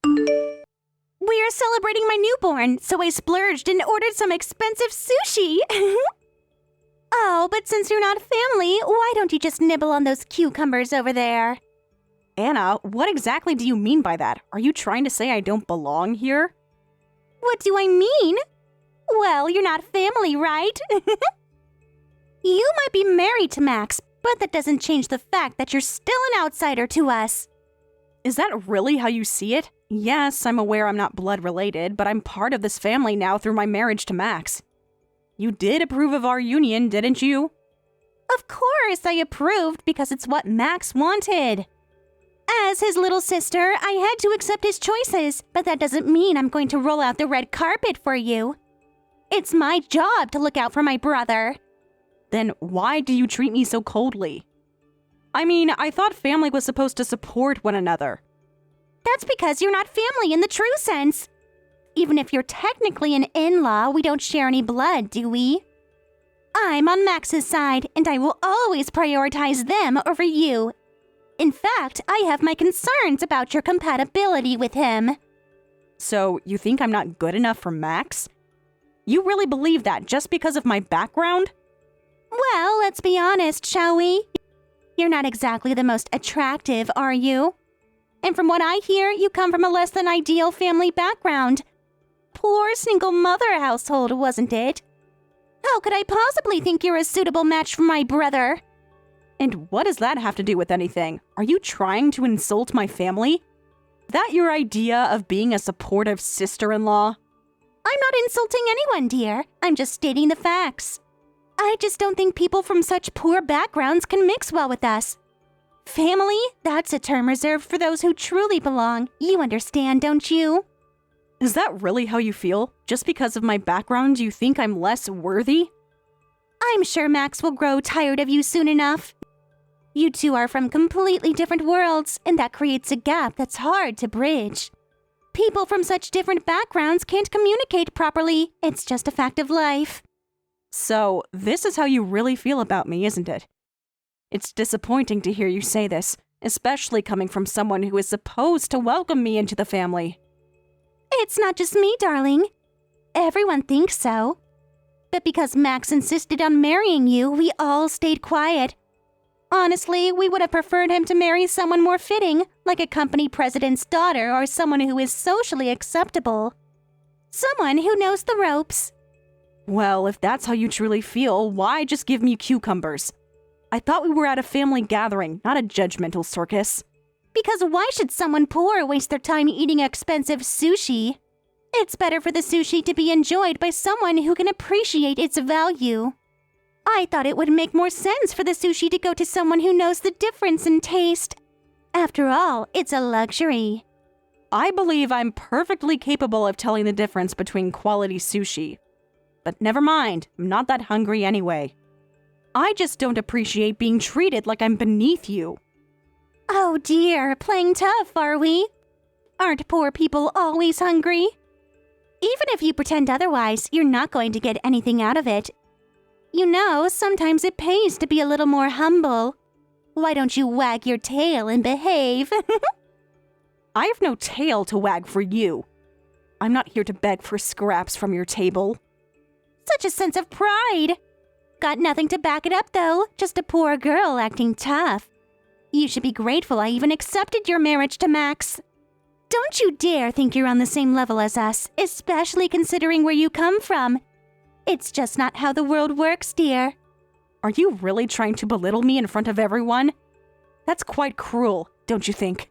We're celebrating my newborn, so I splurged and ordered some expensive sushi. Oh, but since you're not family, why don't you just nibble on those cucumbers over there? Anna, what exactly do you mean by that? Are you trying to say I don't belong here? What do I mean? Well, you're not family, right? You might be married to Max, but that doesn't change the fact that you're still an outsider to us. Is that really how you see it? Yes, I'm aware I'm not blood related, but I'm part of this family now through my marriage to Max. You did approve of our union, didn't you? Of course I approved because it's what Max wanted. As his little sister, I had to accept his choices, but that doesn't mean I'm going to roll out the red carpet for you. It's my job to look out for my brother. Then why do you treat me so coldly? I mean, I thought family was supposed to support one another. That's because you're not family in the true sense. Even if you're technically an in-law, we don't share any blood, do we? I'm on Max's side, and I will always prioritize them over you. In fact, I have my concerns about your compatibility with him. So, you think I'm not good enough for Max? You really believe that just because of my background? Well, let's be honest, shall we? You're not exactly the most attractive, are you? And from what I hear, you come from a less than ideal family background. Poor single mother household, wasn't it? How could I possibly think you're a suitable match for my brother? And what does that have to do with anything? Are you trying to insult my family? Is that your idea of being a supportive sister-in-law? I'm not insulting anyone, dear. I'm just stating the facts. I just don't think people from such poor backgrounds can mix well with us. Family? That's a term reserved for those who truly belong. You understand, don't you? Is that really how you feel? Just because of my background, you think I'm less worthy? I'm sure Max will grow tired of you soon enough. You two are from completely different worlds, and that creates a gap that's hard to bridge. People from such different backgrounds can't communicate properly. It's just a fact of life. So, this is how you really feel about me, isn't it? It's disappointing to hear you say this, especially coming from someone who is supposed to welcome me into the family. It's not just me, darling. Everyone thinks so. But because Max insisted on marrying you, we all stayed quiet. Honestly, we would have preferred him to marry someone more fitting, like a company president's daughter or someone who is socially acceptable. Someone who knows the ropes. Well, if that's how you truly feel, why just give me cucumbers? I thought we were at a family gathering, not a judgmental circus. Because why should someone poor waste their time eating expensive sushi? It's better for the sushi to be enjoyed by someone who can appreciate its value. I thought it would make more sense for the sushi to go to someone who knows the difference in taste. After all, it's a luxury. I believe I'm perfectly capable of telling the difference between quality sushi. But never mind, I'm not that hungry anyway. I just don't appreciate being treated like I'm beneath you. Oh dear, playing tough, are we? Aren't poor people always hungry? Even if you pretend otherwise, you're not going to get anything out of it. You know, sometimes it pays to be a little more humble. Why don't you wag your tail and behave? I have no tail to wag for you. I'm not here to beg for scraps from your table. Such a sense of pride. Got nothing to back it up, though. Just a poor girl acting tough. You should be grateful I even accepted your marriage to Max. Don't you dare think you're on the same level as us, especially considering where you come from. It's just not how the world works, dear. Are you really trying to belittle me in front of everyone? That's quite cruel, don't you think?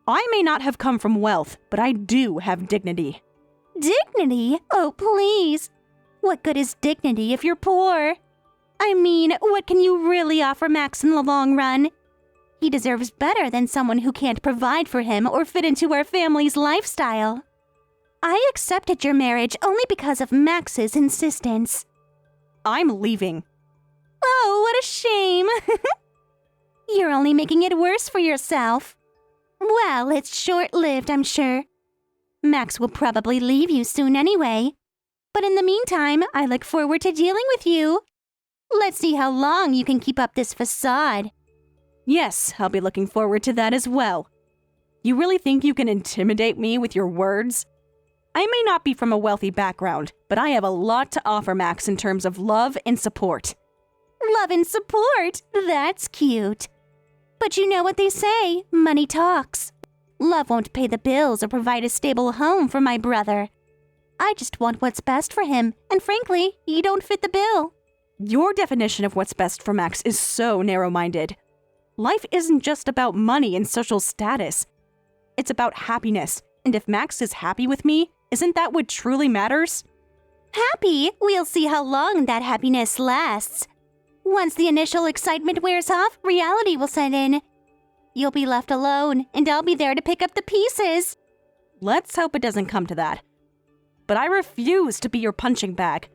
I may not have come from wealth, but I do have dignity. Dignity? Oh, please. What good is dignity if you're poor? I mean, what can you really offer Max in the long run? He deserves better than someone who can't provide for him or fit into our family's lifestyle. I accepted your marriage only because of Max's insistence. I'm leaving. Oh, what a shame. You're only making it worse for yourself. Well, it's short-lived, I'm sure. Max will probably leave you soon anyway. But in the meantime, I look forward to dealing with you. Let's see how long you can keep up this facade. Yes, I'll be looking forward to that as well. You really think you can intimidate me with your words? I may not be from a wealthy background, but I have a lot to offer Max in terms of love and support. Love and support? That's cute. But you know what they say, money talks. Love won't pay the bills or provide a stable home for my brother. I just want what's best for him, and frankly, you don't fit the bill. Your definition of what's best for Max is so narrow-minded. Life isn't just about money and social status. It's about happiness, and if Max is happy with me, isn't that what truly matters? Happy? We'll see how long that happiness lasts. Once the initial excitement wears off, reality will set in. You'll be left alone, and I'll be there to pick up the pieces. Let's hope it doesn't come to that. But I refuse to be your punching bag.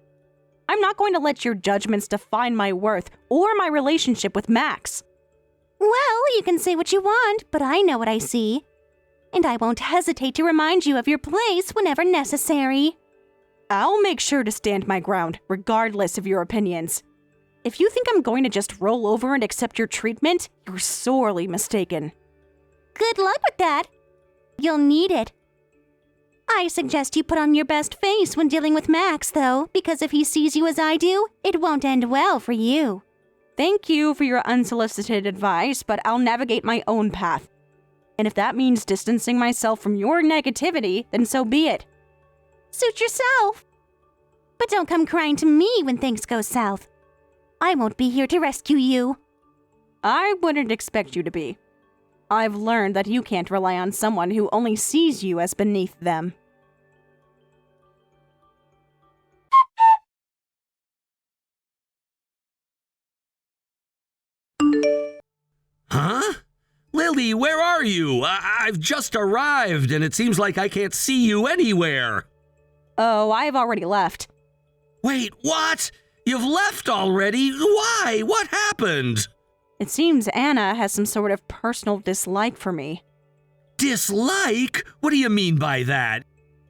I'm not going to let your judgments define my worth or my relationship with Max. Well, you can say what you want, but I know what I see. And I won't hesitate to remind you of your place whenever necessary. I'll make sure to stand my ground, regardless of your opinions. If you think I'm going to just roll over and accept your treatment, you're sorely mistaken. Good luck with that. You'll need it. I suggest you put on your best face when dealing with Max, though, because if he sees you as I do, it won't end well for you. Thank you for your unsolicited advice, but I'll navigate my own path. And if that means distancing myself from your negativity, then so be it. Suit yourself. But don't come crying to me when things go south. I won't be here to rescue you. I wouldn't expect you to be. I've learned that you can't rely on someone who only sees you as beneath them. Huh? Lily, where are you? I've just arrived, and it seems like I can't see you anywhere. Oh, I've already left. Wait, what? You've left already? Why? What happened? It seems Anna has some sort of personal dislike for me. Dislike? What do you mean by that?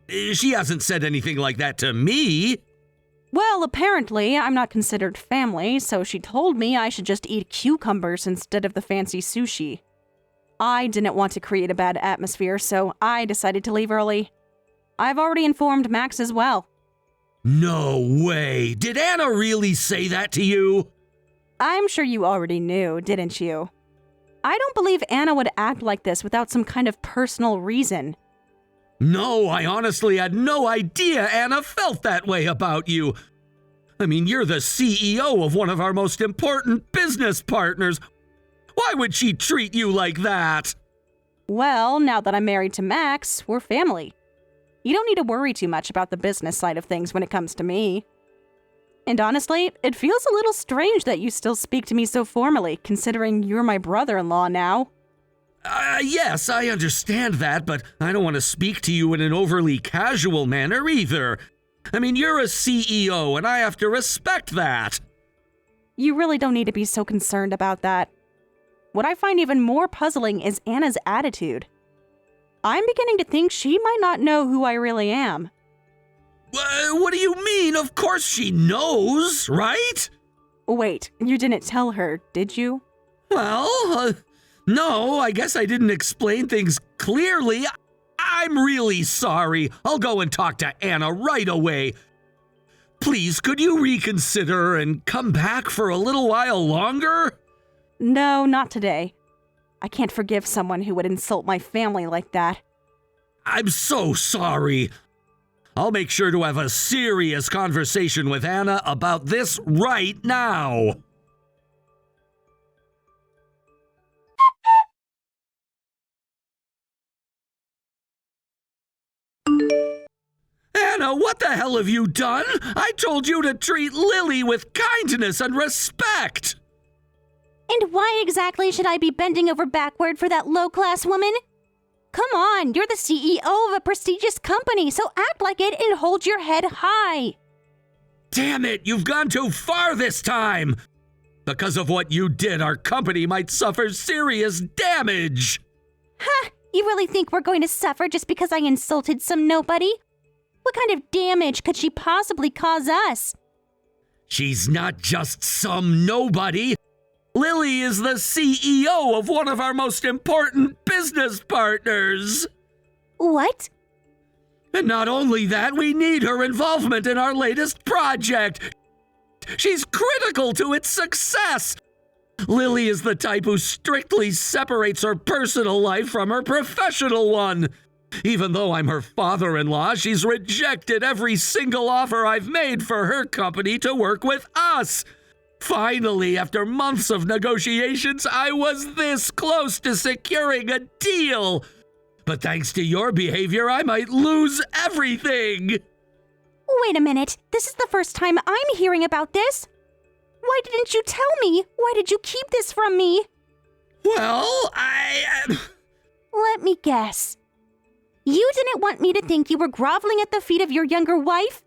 She hasn't said anything like that to me. Well, apparently, I'm not considered family, so she told me I should just eat cucumbers instead of the fancy sushi. I didn't want to create a bad atmosphere, so I decided to leave early. I've already informed Max as well. No way! Did Anna really say that to you? I'm sure you already knew, didn't you? I don't believe Anna would act like this without some kind of personal reason. No, I honestly had no idea Anna felt that way about you. I mean, you're the CEO of one of our most important business partners. Why would she treat you like that? Well, now that I'm married to Max, we're family. You don't need to worry too much about the business side of things when it comes to me. And honestly, it feels a little strange that you still speak to me so formally, considering you're my brother-in-law now. Yes, I understand that, but I don't want to speak to you in an overly casual manner either. I mean, you're a CEO, and I have to respect that. You really don't need to be so concerned about that. What I find even more puzzling is Anna's attitude. I'm beginning to think she might not know who I really am. What do you mean? Of course she knows, right? Wait, you didn't tell her, did you? Well, no, I guess I didn't explain things clearly. I'm really sorry. I'll go and talk to Anna right away. Please, could you reconsider and come back for a little while longer? No, not today. I can't forgive someone who would insult my family like that. I'm so sorry. I'll make sure to have a serious conversation with Anna about this right now. Anna, what the hell have you done? I told you to treat Lily with kindness and respect. And why exactly should I be bending over backward for that low-class woman? Come on, you're the CEO of a prestigious company, so act like it and hold your head high. Damn it, you've gone too far this time. Because of what you did, our company might suffer serious damage. Ha! You really think we're going to suffer just because I insulted some nobody? What kind of damage could she possibly cause us? She's not just some nobody. Lily is the CEO of one of our most important business partners. What? And not only that, we need her involvement in our latest project. She's critical to its success. Lily is the type who strictly separates her personal life from her professional one. Even though I'm her father-in-law, she's rejected every single offer I've made for her company to work with us. Finally, after months of negotiations, I was this close to securing a deal. But thanks to your behavior, I might lose everything. Wait a minute. This is the first time I'm hearing about this. Why didn't you tell me? Why did you keep this from me? Well, Let me guess. You didn't want me to think you were groveling at the feet of your younger wife?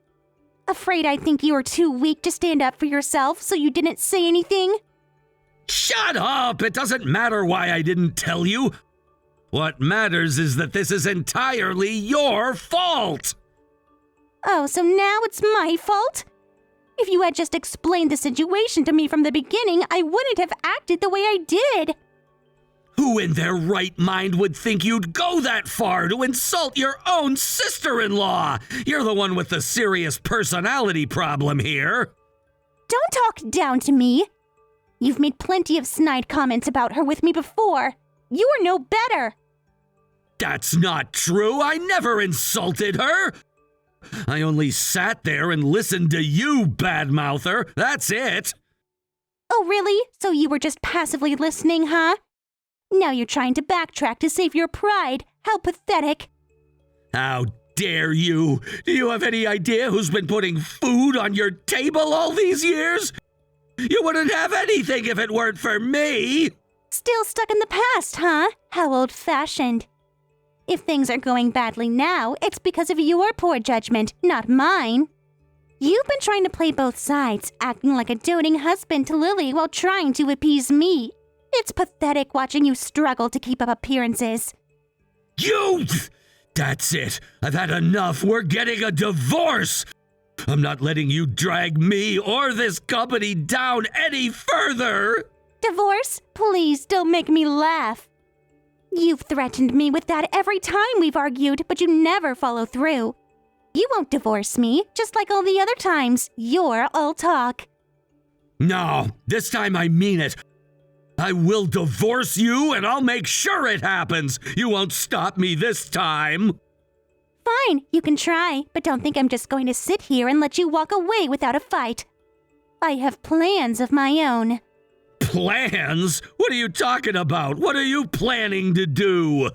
Afraid I'd think you were too weak to stand up for yourself, so you didn't say anything? Shut up! It doesn't matter why I didn't tell you. What matters is that this is entirely your fault. Oh, so now it's my fault? If you had just explained the situation to me from the beginning, I wouldn't have acted the way I did. Who in their right mind would think you'd go that far to insult your own sister-in-law? You're the one with the serious personality problem here. Don't talk down to me. You've made plenty of snide comments about her with me before. You are no better. That's not true. I never insulted her. I only sat there and listened to you, badmouther. That's it. Oh, really? So you were just passively listening, huh? Now you're trying to backtrack to save your pride. How pathetic. How dare you? Do you have any idea who's been putting food on your table all these years? You wouldn't have anything if it weren't for me. Still stuck in the past, huh? How old-fashioned. If things are going badly now, it's because of your poor judgment, not mine. You've been trying to play both sides, acting like a doting husband to Lily while trying to appease me. It's pathetic watching you struggle to keep up appearances. You! That's it. I've had enough. We're getting a divorce. I'm not letting you drag me or this company down any further. Divorce? Please don't make me laugh. You've threatened me with that every time we've argued, but you never follow through. You won't divorce me, just like all the other times. You're all talk. No, this time I mean it. I will divorce you, and I'll make sure it happens. You won't stop me this time. Fine, you can try, but don't think I'm just going to sit here and let you walk away without a fight. I have plans of my own. Plans? What are you talking about? What are you planning to do?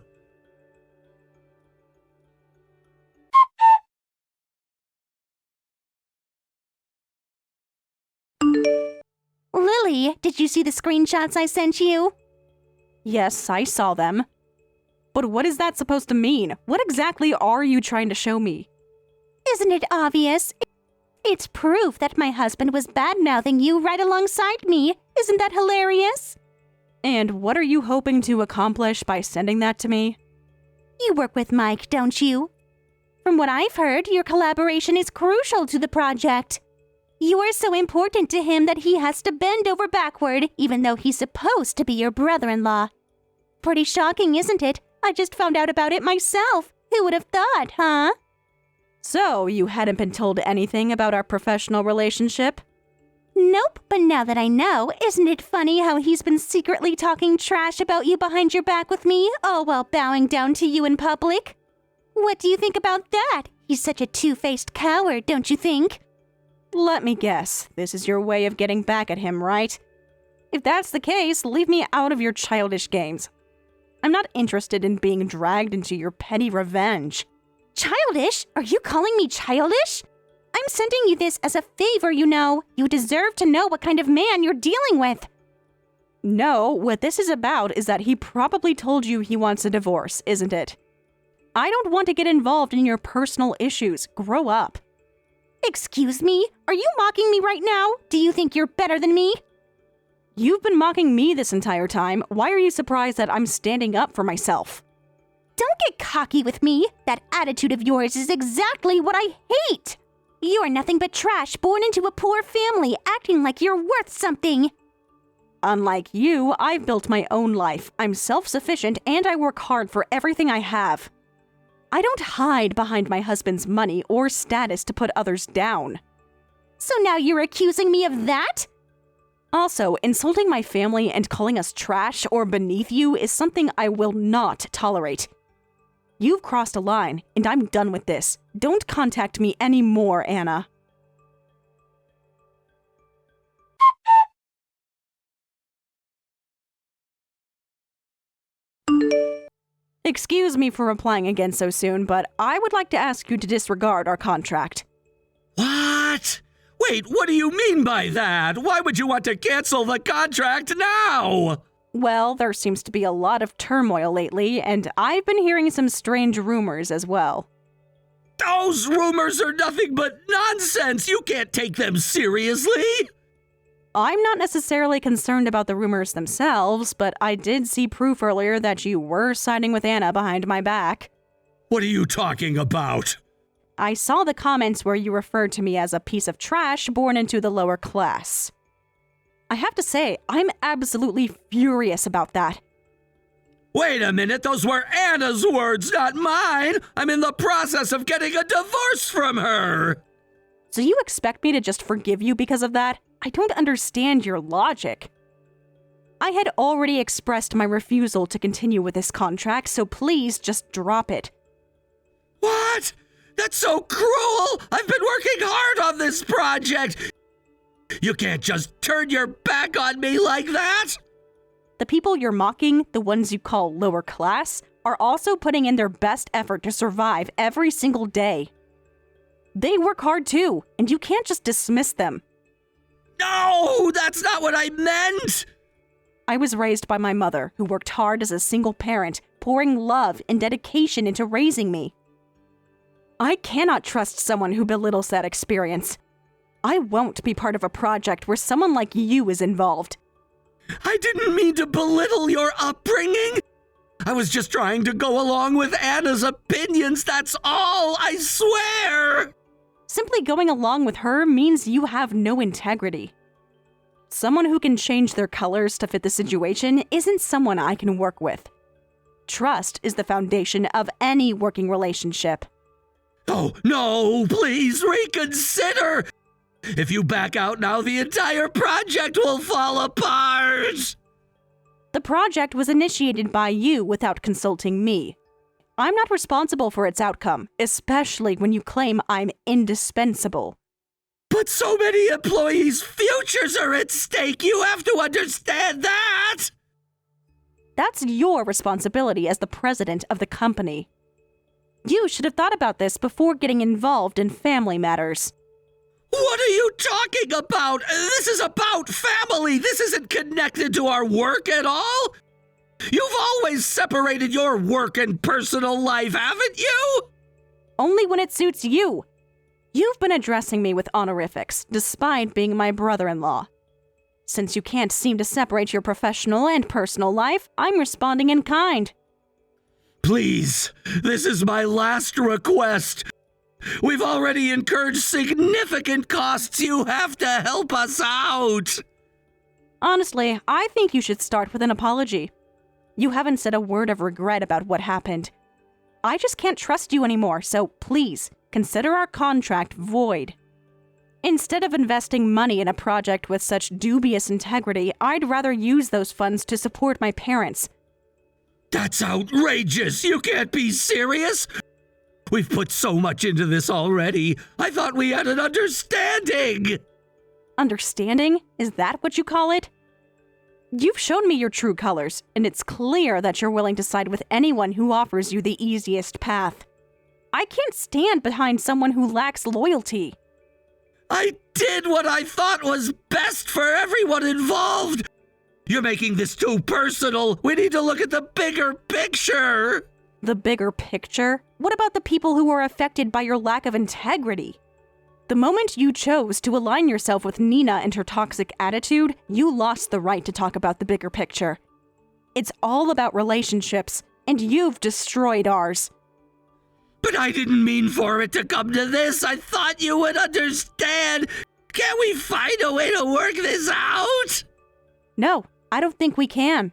Lily, did you see the screenshots I sent you? Yes, I saw them. But what is that supposed to mean? What exactly are you trying to show me? Isn't it obvious? It's proof that my husband was bad-mouthing you right alongside me. Isn't that hilarious? And what are you hoping to accomplish by sending that to me? You work with Mike, don't you? From what I've heard, your collaboration is crucial to the project. You're so important to him that he has to bend over backward, even though he's supposed to be your brother-in-law. Pretty shocking, isn't it? I just found out about it myself. Who would have thought, huh? So, you hadn't been told anything about our professional relationship? Nope, but now that I know, isn't it funny how he's been secretly talking trash about you behind your back with me, all while bowing down to you in public? What do you think about that? He's such a two-faced coward, don't you think? Let me guess, this is your way of getting back at him, right? If that's the case, leave me out of your childish games. I'm not interested in being dragged into your petty revenge. Childish? Are you calling me childish? I'm sending you this as a favor, you know. You deserve to know what kind of man you're dealing with. No, what this is about is that he probably told you he wants a divorce, isn't it? I don't want to get involved in your personal issues. Grow up. Excuse me? Are you mocking me right now? Do you think you're better than me? You've been mocking me this entire time. Why are you surprised that I'm standing up for myself? Don't get cocky with me. That attitude of yours is exactly what I hate. You're nothing but trash born into a poor family, acting like you're worth something. Unlike you, I've built my own life. I'm self-sufficient and I work hard for everything I have. I don't hide behind my husband's money or status to put others down. So now you're accusing me of that? Also, insulting my family and calling us trash or beneath you is something I will not tolerate. You've crossed a line, and I'm done with this. Don't contact me anymore, Anna. Excuse me for replying again so soon, but I would like to ask you to disregard our contract. What? Wait, what do you mean by that? Why would you want to cancel the contract now? Well, there seems to be a lot of turmoil lately, and I've been hearing some strange rumors as well. Those rumors are nothing but nonsense. You can't take them seriously. I'm not necessarily concerned about the rumors themselves, but I did see proof earlier that you were siding with Anna behind my back. What are you talking about? I saw the comments where you referred to me as a piece of trash born into the lower class. I have to say, I'm absolutely furious about that. Wait a minute, those were Anna's words, not mine. I'm in the process of getting a divorce from her. So you expect me to just forgive you because of that? I don't understand your logic. I had already expressed my refusal to continue with this contract, so please just drop it. What? That's so cruel! I've been working hard on this project! You can't just turn your back on me like that! The people you're mocking, the ones you call lower class, are also putting in their best effort to survive every single day. They work hard too, and you can't just dismiss them. No, that's not what I meant! I was raised by my mother, who worked hard as a single parent, pouring love and dedication into raising me. I cannot trust someone who belittles that experience. I won't be part of a project where someone like you is involved. I didn't mean to belittle your upbringing. I was just trying to go along with Anna's opinions, that's all, I swear! Simply going along with her means you have no integrity. Someone who can change their colors to fit the situation isn't someone I can work with. Trust is the foundation of any working relationship. Oh, no, please reconsider! If you back out now, the entire project will fall apart! The project was initiated by you without consulting me. I'm not responsible for its outcome, especially when you claim I'm indispensable. But so many employees' futures are at stake, you have to understand that! That's your responsibility as the president of the company. You should have thought about this before getting involved in family matters. What are you talking about? This is about family. This isn't connected to our work at all. You've always separated your work and personal life, haven't you? Only when it suits you. You've been addressing me with honorifics, despite being my brother-in-law. Since you can't seem to separate your professional and personal life, I'm responding in kind. Please, this is my last request. We've already incurred significant costs. You have to help us out. Honestly, I think you should start with an apology. You haven't said a word of regret about what happened. I just can't trust you anymore, so please, consider our contract void. Instead of investing money in a project with such dubious integrity, I'd rather use those funds to support my parents. That's outrageous! You can't be serious! We've put so much into this already. I thought we had an understanding! Understanding? Is that what you call it? You've shown me your true colors, and it's clear that you're willing to side with anyone who offers you the easiest path. I can't stand behind someone who lacks loyalty. I did what I thought was best for everyone involved! You're making this too personal. We need to look at the bigger picture! The bigger picture? What about the people who are affected by your lack of integrity? The moment you chose to align yourself with Nina and her toxic attitude, you lost the right to talk about the bigger picture. It's all about relationships, and you've destroyed ours. But I didn't mean for it to come to this. I thought you would understand. Can't we find a way to work this out? No, I don't think we can.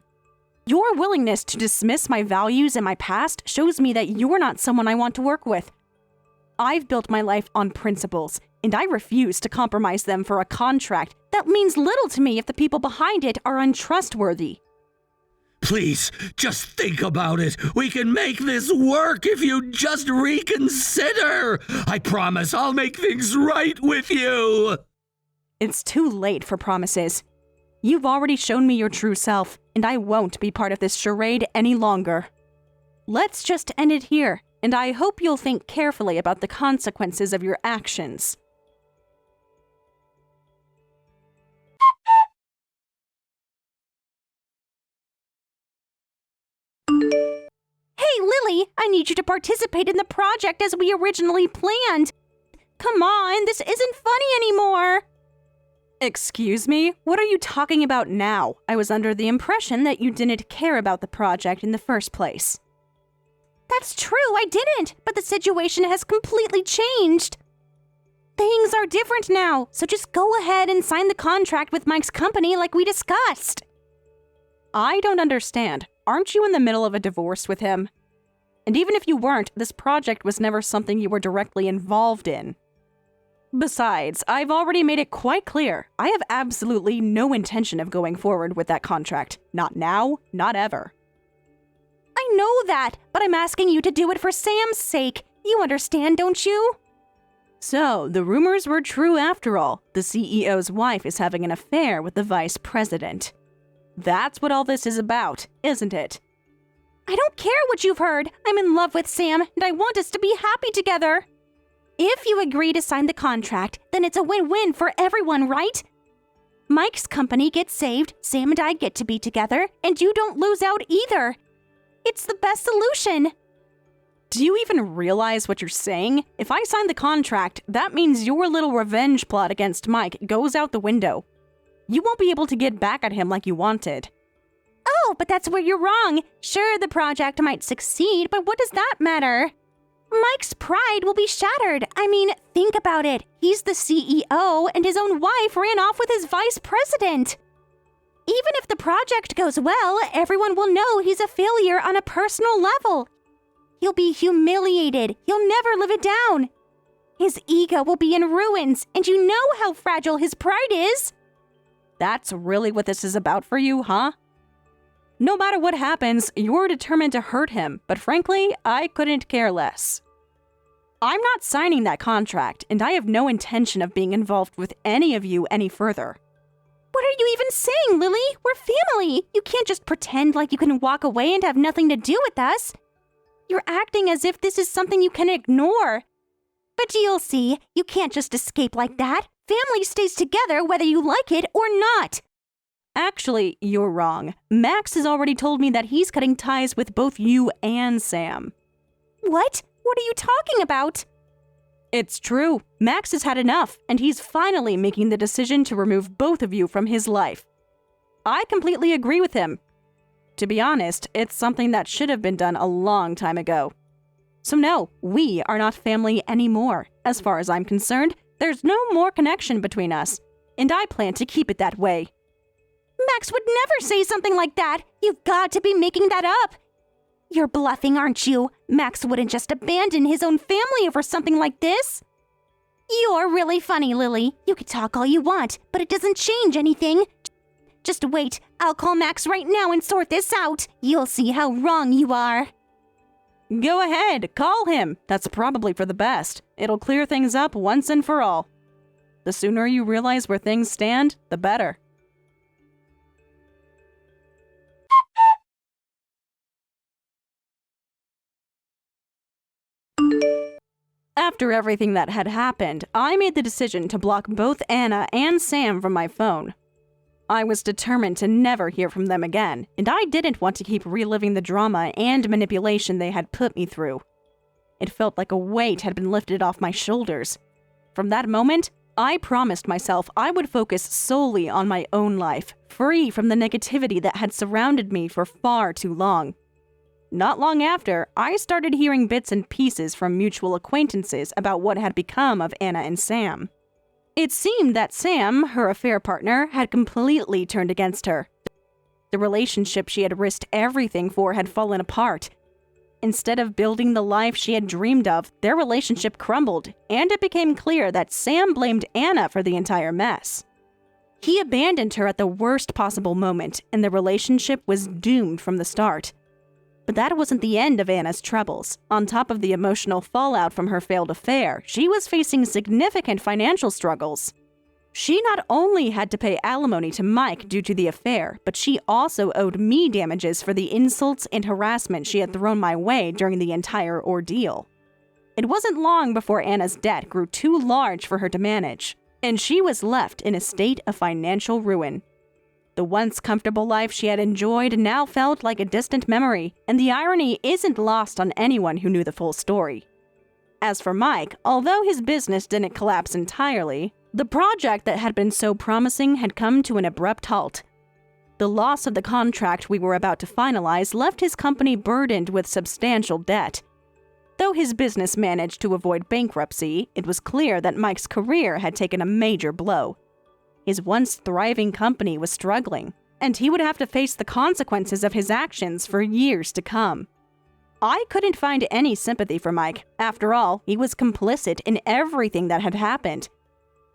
Your willingness to dismiss my values and my past shows me that you're not someone I want to work with. I've built my life on principles, and I refuse to compromise them for a contract that means little to me if the people behind it are untrustworthy. Please, just think about it. We can make this work if you just reconsider. I promise I'll make things right with you. It's too late for promises. You've already shown me your true self, and I won't be part of this charade any longer. Let's just end it here, and I hope you'll think carefully about the consequences of your actions. Hey, Lily, I need you to participate in the project as we originally planned. Come on, this isn't funny anymore. Excuse me? What are you talking about now? I was under the impression that you didn't care about the project in the first place. That's true, I didn't, but the situation has completely changed. Things are different now, so just go ahead and sign the contract with Mike's company like we discussed. I don't understand. Aren't you in the middle of a divorce with him? And even if you weren't, this project was never something you were directly involved in. Besides, I've already made it quite clear, I have absolutely no intention of going forward with that contract. Not now, not ever. I know that, but I'm asking you to do it for Sam's sake. You understand, don't you? So, the rumors were true after all. The CEO's wife is having an affair with the vice president. That's what all this is about, isn't it? I don't care what you've heard. I'm in love with Sam, and I want us to be happy together. If you agree to sign the contract, then it's a win-win for everyone, right? Mike's company gets saved, Sam and I get to be together, and you don't lose out either. It's the best solution. Do you even realize what you're saying? If I sign the contract, that means your little revenge plot against Mike goes out the window. You won't be able to get back at him like you wanted. Oh, but that's where you're wrong. Sure, the project might succeed, but what does that matter? Mike's pride will be shattered. I mean, think about it. He's the CEO, and his own wife ran off with his vice president. Even if the project goes well, everyone will know he's a failure on a personal level. He'll be humiliated. He'll never live it down. His ego will be in ruins, and you know how fragile his pride is. That's really what this is about for you, huh? No matter what happens, you're determined to hurt him, but frankly, I couldn't care less. I'm not signing that contract, and I have no intention of being involved with any of you any further. What are you even saying, Lily? We're family. You can't just pretend like you can walk away and have nothing to do with us. You're acting as if this is something you can ignore. But you'll see, you can't just escape like that. Family stays together whether you like it or not. Actually, you're wrong. Max has already told me that he's cutting ties with both you and Sam. What? What are you talking about? It's true. Max has had enough, and he's finally making the decision to remove both of you from his life. I completely agree with him. To be honest, it's something that should have been done a long time ago. So no, we are not family anymore. As far as I'm concerned, there's no more connection between us, and I plan to keep it that way. Max would never say something like that. You've got to be making that up. You're bluffing, aren't you? Max wouldn't just abandon his own family over something like this. You're really funny, Lily. You could talk all you want, but it doesn't change anything. Just wait. I'll call Max right now and sort this out. You'll see how wrong you are. Go ahead, call him. That's probably for the best. It'll clear things up once and for all. The sooner you realize where things stand, the better. After everything that had happened, I made the decision to block both Anna and Sam from my phone. I was determined to never hear from them again, and I didn't want to keep reliving the drama and manipulation they had put me through. It felt like a weight had been lifted off my shoulders. From that moment, I promised myself I would focus solely on my own life, free from the negativity that had surrounded me for far too long. Not long after, I started hearing bits and pieces from mutual acquaintances about what had become of Anna and Sam. It seemed that Sam, her affair partner, had completely turned against her. The relationship she had risked everything for had fallen apart. Instead of building the life she had dreamed of, their relationship crumbled, and it became clear that Sam blamed Anna for the entire mess. He abandoned her at the worst possible moment, and the relationship was doomed from the start. But that wasn't the end of Anna's troubles. On top of the emotional fallout from her failed affair, she was facing significant financial struggles. She not only had to pay alimony to Mike due to the affair, but she also owed me damages for the insults and harassment she had thrown my way during the entire ordeal. It wasn't long before Anna's debt grew too large for her to manage, and she was left in a state of financial ruin. The once comfortable life she had enjoyed now felt like a distant memory, and the irony isn't lost on anyone who knew the full story. As for Mike, although his business didn't collapse entirely, the project that had been so promising had come to an abrupt halt. The loss of the contract we were about to finalize left his company burdened with substantial debt. Though his business managed to avoid bankruptcy, it was clear that Mike's career had taken a major blow. His once thriving company was struggling, and he would have to face the consequences of his actions for years to come. I couldn't find any sympathy for Mike. After all, he was complicit in everything that had happened.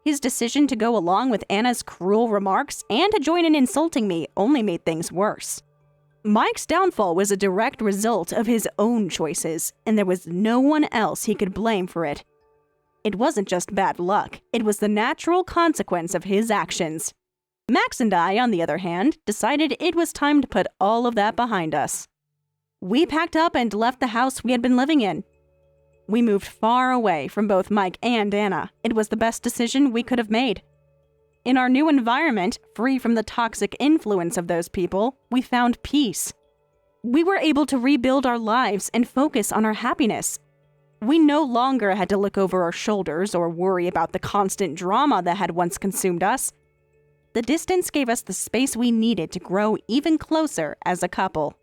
His decision to go along with Anna's cruel remarks and to join in insulting me only made things worse. Mike's downfall was a direct result of his own choices, and there was no one else he could blame for it. It wasn't just bad luck, it was the natural consequence of his actions. Max and I, on the other hand, decided it was time to put all of that behind us. We packed up and left the house we had been living in. We moved far away from both Mike and Anna. It was the best decision we could have made. In our new environment, free from the toxic influence of those people, we found peace. We were able to rebuild our lives and focus on our happiness. We no longer had to look over our shoulders or worry about the constant drama that had once consumed us. The distance gave us the space we needed to grow even closer as a couple.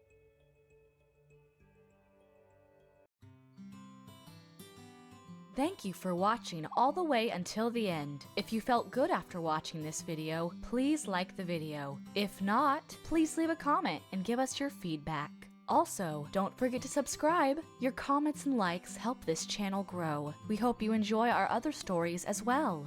Thank you for watching all the way until the end. If you felt good after watching this video, please like the video. If not, please leave a comment and give us your feedback. Also, don't forget to subscribe. Your comments and likes help this channel grow. We hope you enjoy our other stories as well.